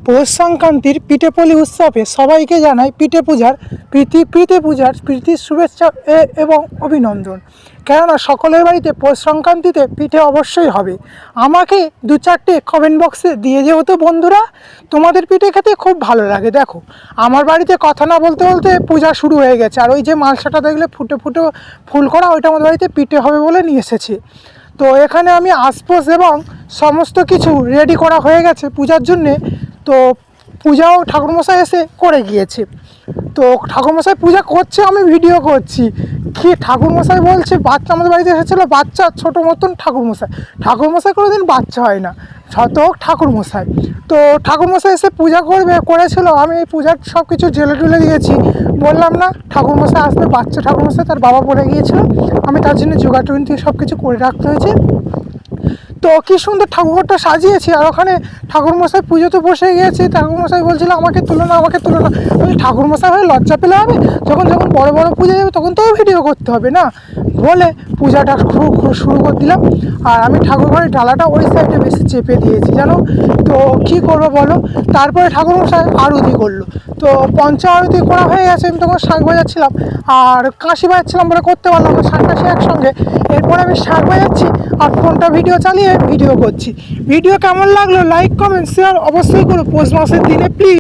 পৌষ সংক্রান্তির পিঠেপুলি উৎসবে সবাইকে জানাই প্রীতির শুভেচ্ছা এবং অভিনন্দন। কেননা সকলের বাড়িতে পৌষ সংক্রান্তিতে পিঠে অবশ্যই হবে। আমাকে 2-4টে কমেন্ট বক্সে দিয়ে যেও তো বন্ধুরা, তোমাদের পিঠে খেতে খুব ভালো লাগে। দেখো, আমার বাড়িতে কথা না বলতে বলতে পূজা শুরু হয়ে গেছে, আর ওই যে মালসাটা দেখলে ফুটে ফুটে ফুল করা, ওইটা আমাদের বাড়িতে পিঠে হবে বলে নিয়ে এসেছি। তো এখানে আমি আশপোষ এবং সমস্ত কিছু রেডি করা হয়ে গেছে পূজার জন্যে। তো পূজাও ঠাকুরমশাই এসে করে গিয়েছে। তো ঠাকুরমশাই পূজা করছে, আমি ভিডিও করছি। কি ঠাকুরমশাই বলছে, বাচ্চা আমাদের বাড়িতে এসেছিলো, বাচ্চা ছোটো মতন ঠাকুরমশাই কোনোদিন বাচ্চা হয় না, শত হোক ঠাকুরমশাই। তো ঠাকুরমশাই এসে পূজা করেছিল। আমি এই পূজার সব কিছু জেলে টুলে দিয়েছি। বললাম না ঠাকুরমশাই আসবে, বাচ্চা ঠাকুরমশাই, তার বাবা বলে গিয়েছিল, আমি তার জন্য জোগাড় থেকে সব কিছু করে রাখতে হয়েছে। তো কী সুন্দর ঠাকুরঘরটা সাজিয়েছি, আর ওখানে ঠাকুরমশাই পুজোতে বসে গিয়েছে। ঠাকুরমশাই বলছিল আমাকে তুলো না। আমি ঠাকুরমশাই হয়ে লজ্জা পেলে হবে? যখন বড় বড় পূজা যাবে তখন তো ভিডিও করতে হবে না, বলে পূজাটা শুরু করে দিলাম। আর আমি ঠাকুরঘরের ডালাটা ওই সাইডে বেশি চেপে দিয়েছি জানো। তো কী করবো বলো। তারপরে ঠাকুরমশাই আরতি করলো। তো পঞ্চা আরতি করা হয়ে গেছে। আমি তখন শাঁখ বাজাচ্ছিলাম আর কাশি বাজাচ্ছিলাম বলে করতে পারলাম না, শাঁখ কাশি একসঙ্গে। এরপরে আমি শাঁখ বাজাচ্ছি আর ফোনটা ভিডিও চালিয়ে ভিডিও করছি। ভিডিও কেমন লাগলো লাইক কমেন্ট শেয়ার অবশ্যই করো পৌষ মাসের দিনে প্লিজ।